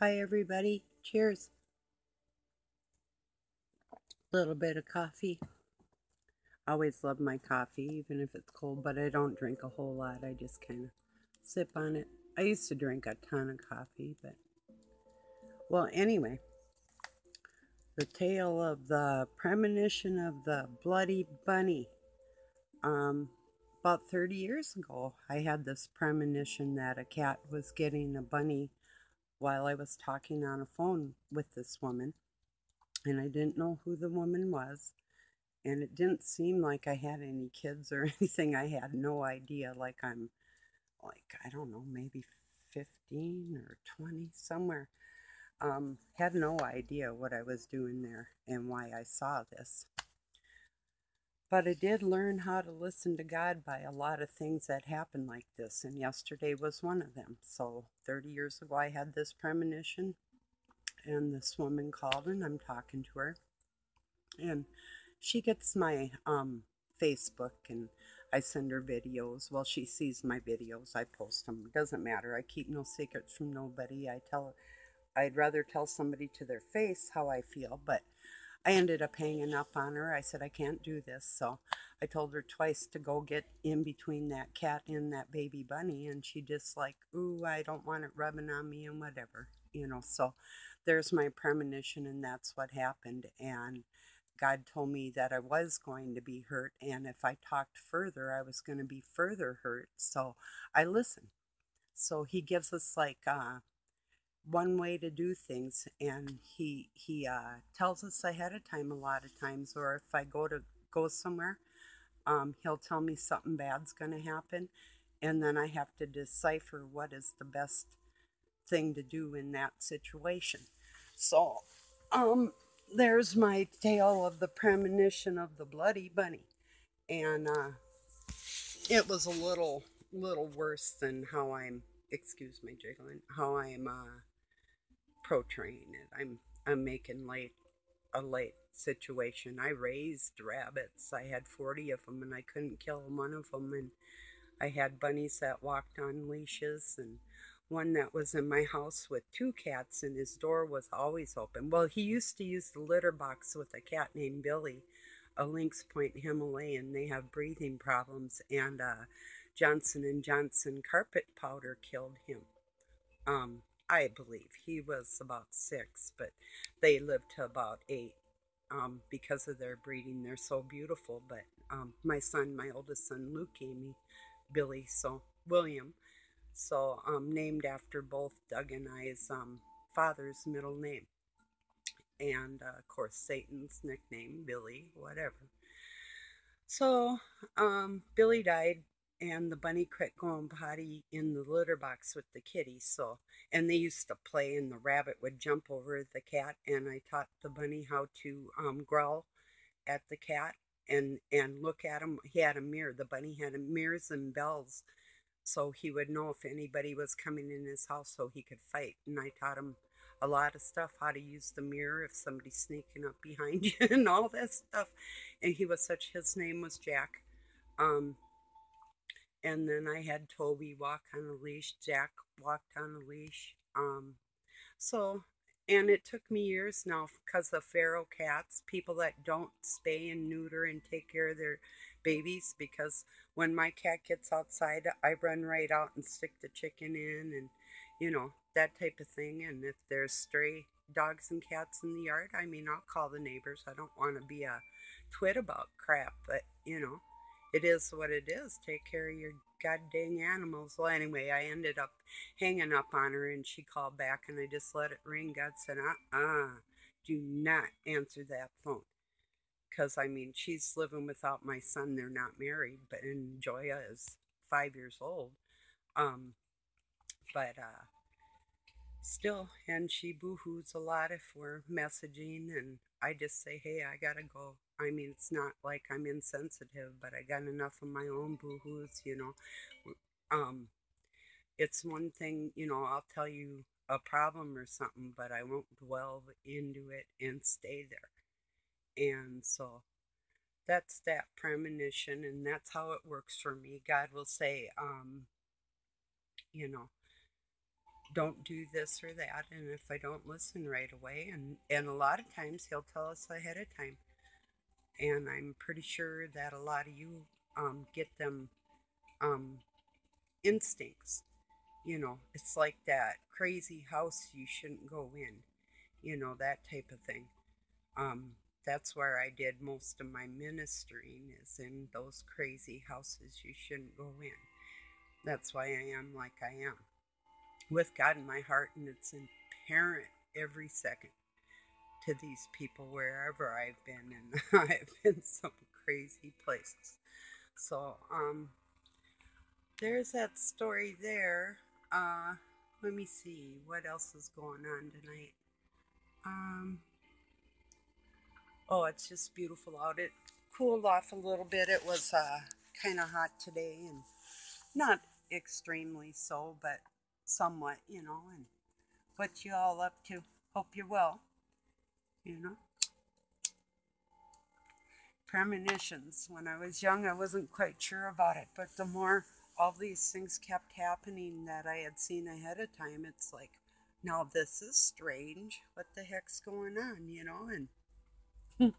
Hi, everybody. Cheers. Little bit of coffee. Always love my coffee, even if it's cold, but I don't drink a whole lot. I just kind of sip on it. I used to drink a ton of coffee, but anyway, the tale of the premonition of the bloody bunny. Um, about 30 years ago, I had this premonition that a cat was getting a bunny while I was talking on a phone with this woman, and I didn't know who the woman was. And it didn't seem like I had any kids or anything. I had no idea. Like I'm like, I don't know, maybe 15 or 20 somewhere. Had no idea what I was doing there and why I saw this. But I did learn how to listen to God by a lot of things that happened like this, and yesterday was one of them. So 30 years ago, I had this premonition, and this woman called, and I'm talking to her, and she gets my Facebook, and I send her videos. Well, she sees my videos. I post them. It doesn't matter. I keep no secrets from nobody. I'd rather tell somebody to their face how I feel, but I ended up hanging up on her. I said I can't do this. So I told her twice to go get in between that cat and that baby bunny, and she just like, ooh, I don't want it rubbing on me and whatever. So there's my premonition, and that's what happened. And God told me that I was going to be hurt, and if I talked further, I was going to be further hurt. So I listened. So He gives us like one way to do things, and He tells us ahead of time a lot of times. Or if I go somewhere, He'll tell me something bad's going to happen, and then I have to decipher what is the best thing to do in that situation. So, um, there's my tale of the premonition of the bloody bunny, and it was a little worse than how I'm. Excuse me, jiggling. How I'm portraying it. I'm making a light situation. I raised rabbits. I had 40 of them, and I couldn't kill one of them, and I had bunnies that walked on leashes, and one that was in my house with two cats, and his door was always open. Well, he used to use the litter box with a cat named Billy, a Lynx Point Himalayan. They have breathing problems, and Johnson and Johnson carpet powder killed him. I believe he was about 6, but they lived to about 8. Because of their breeding, they're so beautiful. But my oldest son, Luke, gave me Billy, so William, so named after both Doug and I's father's middle name, and of course Satan's nickname, Billy, whatever. So Billy died, and the bunny quit going potty in the litter box with the kitty. So, and they used to play, and the rabbit would jump over the cat, and I taught the bunny how to growl at the cat and look at him. He had a mirror. The bunny had mirrors and bells, so he would know if anybody was coming in his house, so he could fight. And I taught him a lot of stuff, how to use the mirror if somebody's sneaking up behind you and all that stuff. And his name was Jack. Um, and then I had Toby walk on a leash. Jack walked on a leash. So, and it took me years now because of feral cats, people that don't spay and neuter and take care of their babies. Because when my cat gets outside, I run right out and stick the chicken in, and that type of thing. And if there's stray dogs and cats in the yard, I mean, I'll call the neighbors. I don't want to be a twit about crap, but it is what it is. Take care of your god dang animals. Well, anyway, I ended up hanging up on her, and she called back, and I just let it ring. God said, do not answer that phone. Because, I mean, she's living without my son. They're not married, but and Joya is 5 years old. Um, but still, and she boo-hoos a lot if we're messaging, and I just say, hey, I gotta go. I mean, it's not like I'm insensitive, but I got enough of my own boo-hoos. Um, it's one thing, I'll tell you a problem or something, but I won't dwell into it and stay there. And so that's that premonition, and that's how it works for me. God will say, you know, don't do this or that, and if I don't listen right away, and a lot of times he'll tell us ahead of time, and I'm pretty sure that a lot of you get them um, instincts. It's like that crazy house you shouldn't go in, that type of thing. Um, that's where I did most of my ministering, is in those crazy houses you shouldn't go in. That's why I am like I am, with God in my heart, and it's apparent every second to these people wherever I've been, and I've been some crazy places. So, there's that story there. Uh, Let me see what else is going on tonight. Um, oh, it's just beautiful out. It cooled off a little bit. It was kind of hot today, and not extremely so, but somewhat, And what you all up to? Hope you're well. You know, premonitions. When I was young, I wasn't quite sure about it, but the more all these things kept happening that I had seen ahead of time, it's like, now this is strange. What the heck's going on? And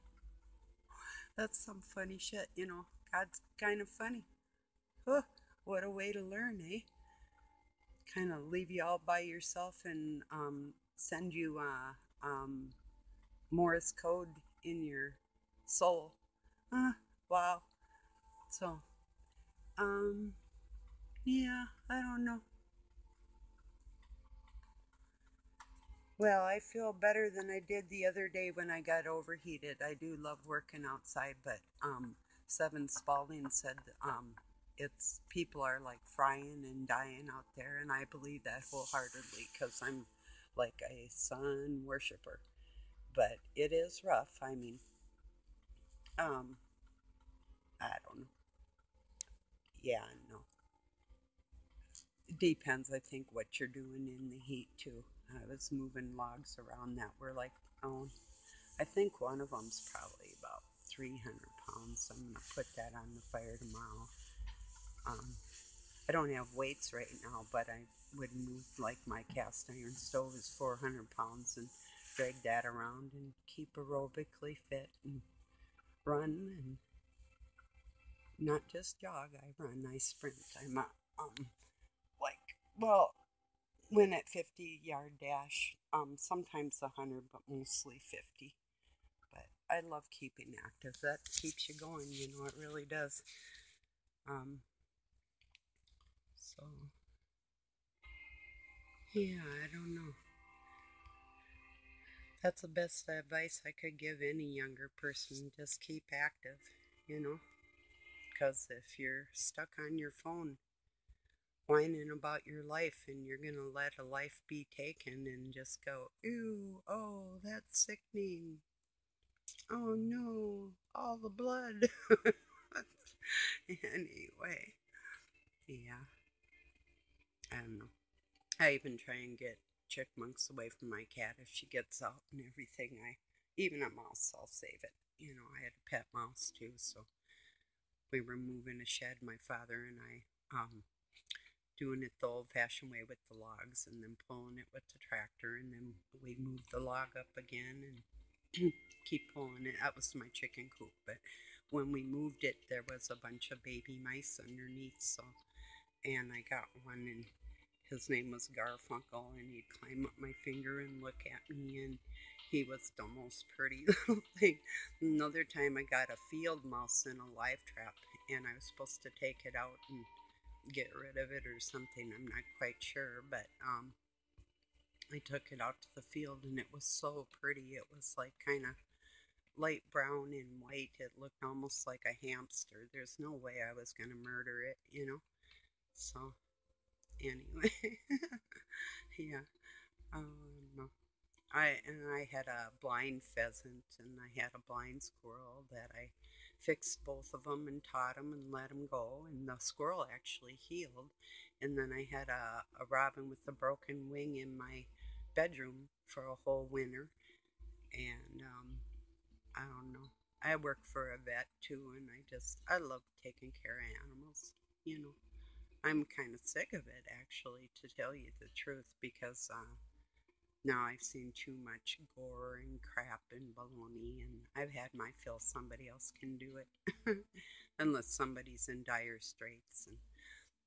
that's some funny shit. God's kind of funny. Huh, what a way to learn, eh? Kind of leave you all by yourself and send you Morse code in your soul. Wow. So, um, yeah, I don't know. Well, I feel better than I did the other day when I got overheated. I do love working outside, but Seven Spalding said it's people are like frying and dying out there, and I believe that wholeheartedly because I'm like a sun worshiper. But it is rough. I mean, um, I don't know. Yeah, no. It depends, I think, what you're doing in the heat too. I was moving logs around that were like, oh, I think one of them's probably about 300 pounds. I'm gonna put that on the fire tomorrow. Um, I don't have weights right now, but I would move like my cast iron stove is 400 pounds and drag that around and keep aerobically fit and run and not just jog. I run, I sprint. I'm like, well, win at 50-yard dash, sometimes 100, but mostly 50. But I love keeping active. That keeps you going, it really does. Um, so, yeah, I don't know. That's the best advice I could give any younger person. Just keep active, you know? Because if you're stuck on your phone whining about your life and you're going to let a life be taken and just go, ew, oh, that's sickening. Oh no, all the blood. Anyway, yeah, I don't know. I even try and get chickmunks away from my cat if she gets out and everything. Even a mouse, I'll save it. I had a pet mouse too, so we were moving a shed, my father and I, doing it the old-fashioned way with the logs, and then pulling it with the tractor, and then we moved the log up again and keep pulling it. That was my chicken coop, but when we moved it, there was a bunch of baby mice underneath, so, and I got one, and his name was Garfunkel, and he'd climb up my finger and look at me, and he was the most pretty little thing. Another time I got a field mouse in a live trap, and I was supposed to take it out and get rid of it or something. I'm not quite sure, but I took it out to the field, and it was so pretty. It was like kind of light brown and white. It looked almost like a hamster. There's no way I was going to murder it. So, anyway, yeah. Um, I had a blind pheasant and I had a blind squirrel that I fixed both of them and taught them and let them go. And the squirrel actually healed. And then I had a robin with a broken wing in my bedroom for a whole winter. And I don't know. I work for a vet too, and I love taking care of animals, you know. I'm kind of sick of it, actually, to tell you the truth, because now I've seen too much gore and crap and baloney, and I've had my fill. Somebody else can do it, unless somebody's in dire straits. And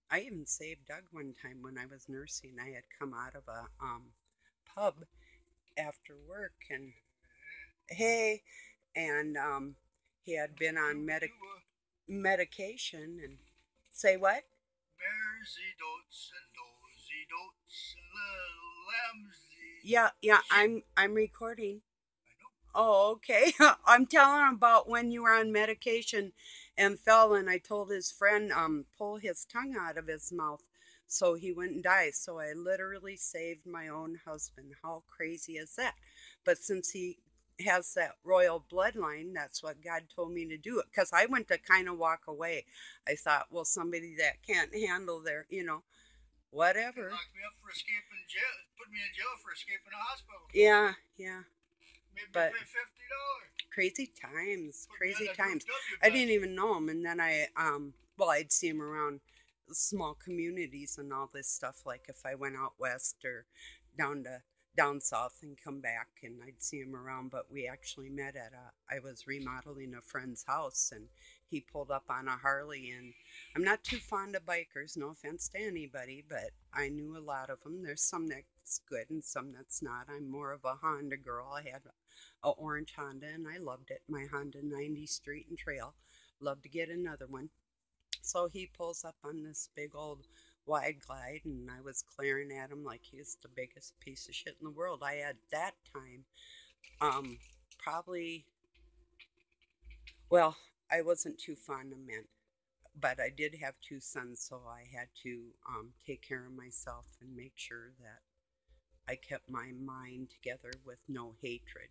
I even saved Doug one time when I was nursing. I had come out of a pub after work, and hey, and he had been on medication, and say what? Bearsy dotes and dozy dotes and little lambsy. Yeah, sheep. I'm recording. I know. Oh, okay. I'm telling him about when you were on medication and fell, and I told his friend pull his tongue out of his mouth so he wouldn't die. So I literally saved my own husband. How crazy is that? But since he has that royal bloodline, that's what God told me to do it. Because I went to kind of walk away. I thought, well, somebody that can't handle their, whatever. They locked me up for escaping jail. Put me in jail for escaping a hospital. Yeah. Maybe But pay $50. crazy times, Put crazy me on times. W I didn't even know him, and then well, I'd see him around small communities and all this stuff. Like if I went out west or down to down south and come back, and I'd see him around. But we actually met at I was remodeling a friend's house, and he pulled up on a Harley. And I'm not too fond of bikers, no offense to anybody, but I knew a lot of them. There's some that's good and some that's not. I'm more of a Honda girl. I had a orange Honda, and I loved it. My Honda 90 Street and Trail. Love to get another one. So he pulls up on this big old wide glide, and I was glaring at him like he was the biggest piece of shit in the world. I had that time, probably, well, I wasn't too fond of men, but I did have two sons, so I had to take care of myself and make sure that I kept my mind together with no hatred.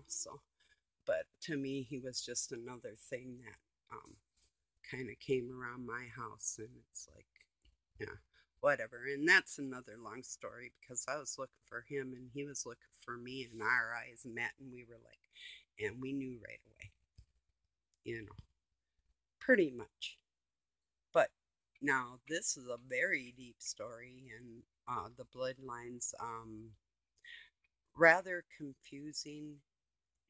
So, but to me, he was just another thing that kind of came around my house, and it's like, yeah, whatever. And that's another long story, because I was looking for him and he was looking for me, and our eyes met, and we were like, and we knew right away, you know, pretty much. But now this is a very deep story, and the bloodlines rather confusing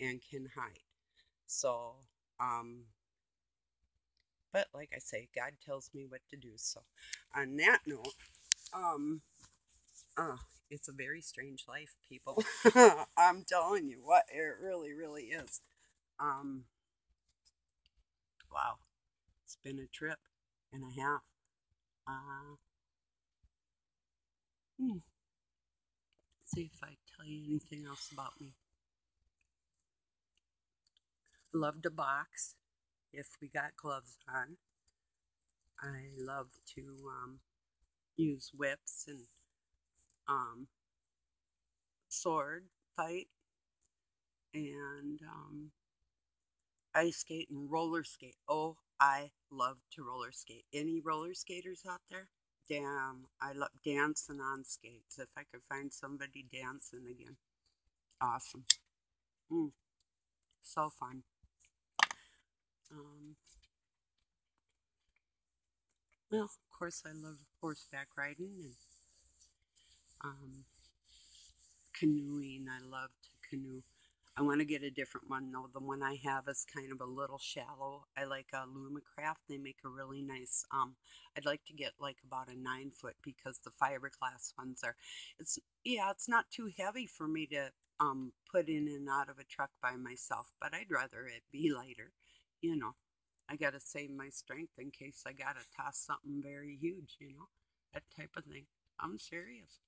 and can hide. So, um, but like I say, God tells me what to do. So, on that note, um, uh, it's a very strange life, people. I'm telling you what, it really, really is. Um, wow, it's been a trip and a half. Uh, hmm. See if I tell you anything else about me. Love to box if we got gloves on. I love to use whips and um, sword fight, and ice skate and roller skate. Oh, I love to roller skate. Any roller skaters out there? Damn, I love dancing on skates. If I could find somebody dancing again, awesome. Mm, so fun. Um, well, of course, I love horseback riding and um, canoeing. I love to canoe. I want to get a different one though. The one I have is kind of a little shallow. I like Lumacraft. They make a really nice. I'd like to get like about a 9 foot, because the fiberglass ones are. It's yeah, it's not too heavy for me to put in and out of a truck by myself, but I'd rather it be lighter. You know, I gotta save my strength in case I gotta toss something very huge. That type of thing. I'm serious.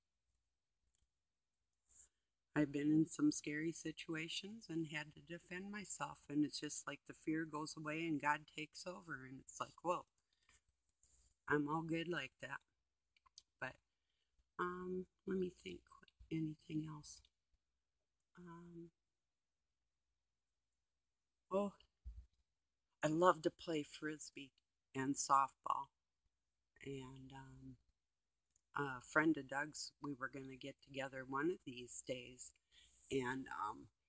I've been in some scary situations and had to defend myself, and it's just like the fear goes away and God takes over, and it's like, whoa, I'm all good like that. But let me think. Anything else? Um, oh, I love to play frisbee and softball, and a friend of Doug's, we were going to get together one of these days, and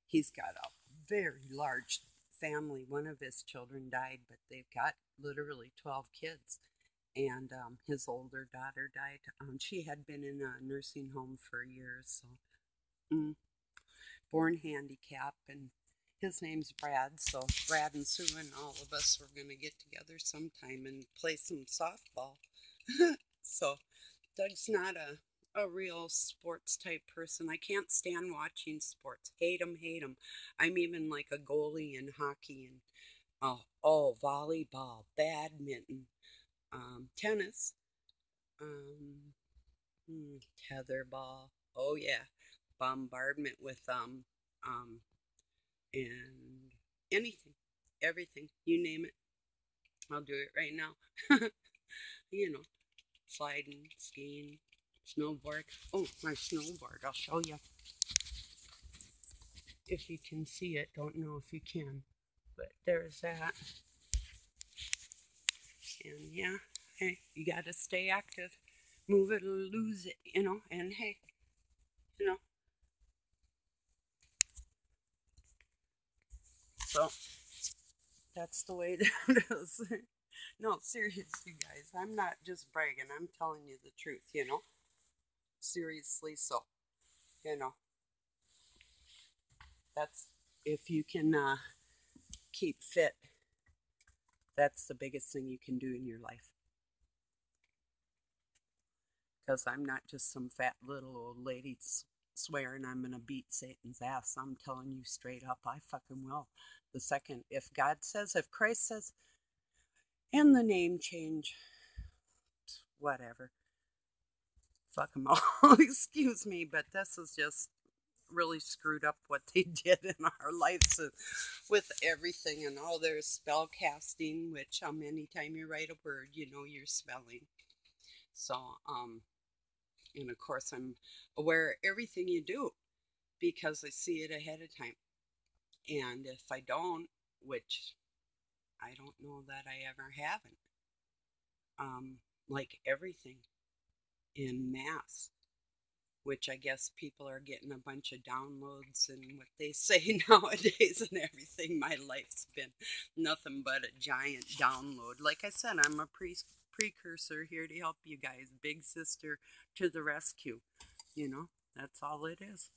he's got a very large family. One of his children died, but they've got literally 12 kids, and his older daughter died. She had been in a nursing home for years, so born handicapped, and his name's Brad. So Brad and Sue and all of us were gonna get together sometime and play some softball. So Doug's not a real sports type person. I can't stand watching sports. Hate them, hate them. I'm even like a goalie in hockey and volleyball, badminton, tennis, um, tetherball. Oh yeah, bombardment with and anything, everything. You name it, I'll do it right now. You know, sliding, skiing, snowboard. Oh, my snowboard. I'll show you if you can see it. Don't know if you can, but there's that. And yeah, hey, you got to stay active. Move it or lose it, and hey, you know. So that's the way that is. No, seriously, guys, I'm not just bragging. I'm telling you the truth. Seriously, so, you know, that's if you can keep fit, that's the biggest thing you can do in your life. Because I'm not just some fat little old lady swearing I'm going to beat Satan's ass. I'm telling you straight up, I fucking will. The second, if God says, if Christ says, and the name change, whatever, fuck them all. Excuse me, but this is just really screwed up what they did in our lives with everything and all their spell casting, which anytime you write a word, you're spelling. So, and of course, I'm aware of everything you do because I see it ahead of time. And if I don't, which I don't know that I ever haven't, like everything in mass, which I guess people are getting a bunch of downloads and what they say nowadays and everything. My life's been nothing but a giant download. Like I said, I'm a precursor here to help you guys. Big sister to the rescue. That's all it is.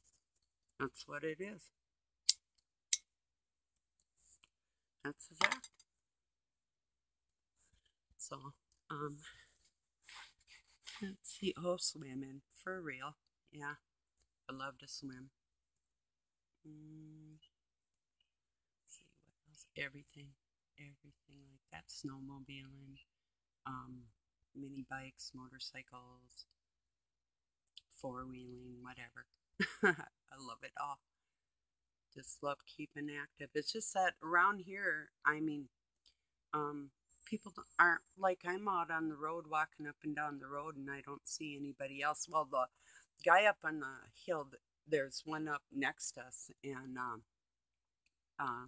That's what it is. That's a fact. So, um, let's see. Oh, swimming. For real. Yeah. I love to swim. See what else? Everything. Everything like that. Snowmobiling. Um, Mini bikes, motorcycles, four-wheeling, whatever. I love it all. Just love keeping active. It's just that around here, um, people aren't like I'm out on the road walking up and down the road and I don't see anybody else. Well, the guy up on the hill, there's one up next to us, and uh,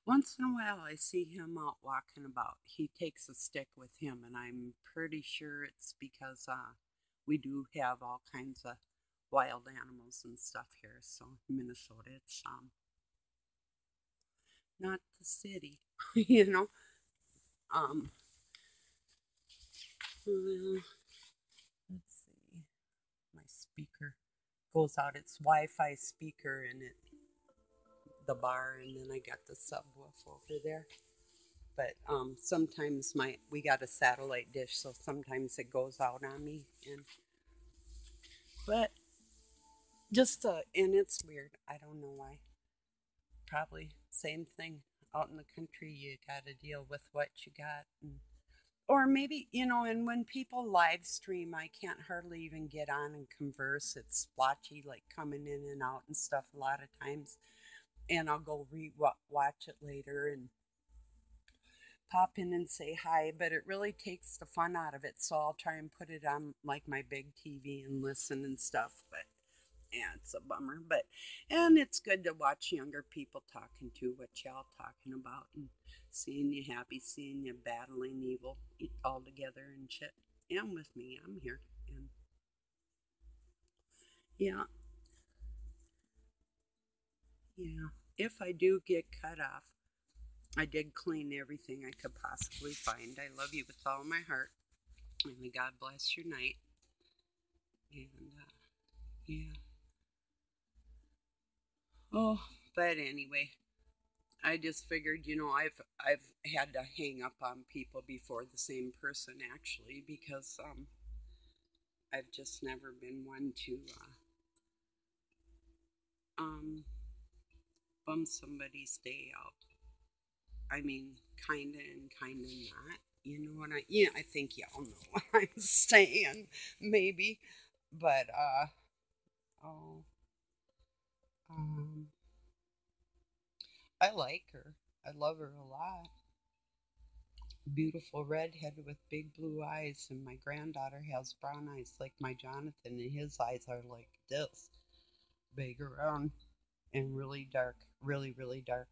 once in a while I see him out walking about. He takes a stick with him, and I'm pretty sure it's because we do have all kinds of wild animals and stuff here. So Minnesota, it's not the city, you know. Um, let's see. My speaker goes out. It's Wi-Fi speaker in it, the bar, and then I got the subwoofer over there. But sometimes we got a satellite dish, so sometimes it goes out on me, but just and it's weird. I don't know why. Probably same thing out in the country. You got to deal with what you got, or maybe and when people live stream, I can't hardly even get on and converse. It's splotchy, like coming in and out and stuff a lot of times, and I'll go watch it later and pop in and say hi, but it really takes the fun out of it. So I'll try and put it on like my big TV and listen and stuff. But yeah, it's a bummer. And it's good to watch younger people talking to what y'all talking about and seeing you happy, seeing you battling evil all together and shit. And with me, I'm here. And yeah, yeah. If I do get cut off, I did clean everything I could possibly find. I love you with all my heart. And may God bless your night. And yeah. Oh, but anyway, I just figured, I've had to hang up on people before, the same person actually, because I've just never been one to um bum somebody's day out. I mean, kinda and kinda not. You know what I? Yeah, I think y'all know what I'm saying. Maybe, but oh, um, I like her. I love her a lot. Beautiful redhead with big blue eyes, and my granddaughter has brown eyes like my Jonathan, and his eyes are like this, big around and really dark, really, really dark.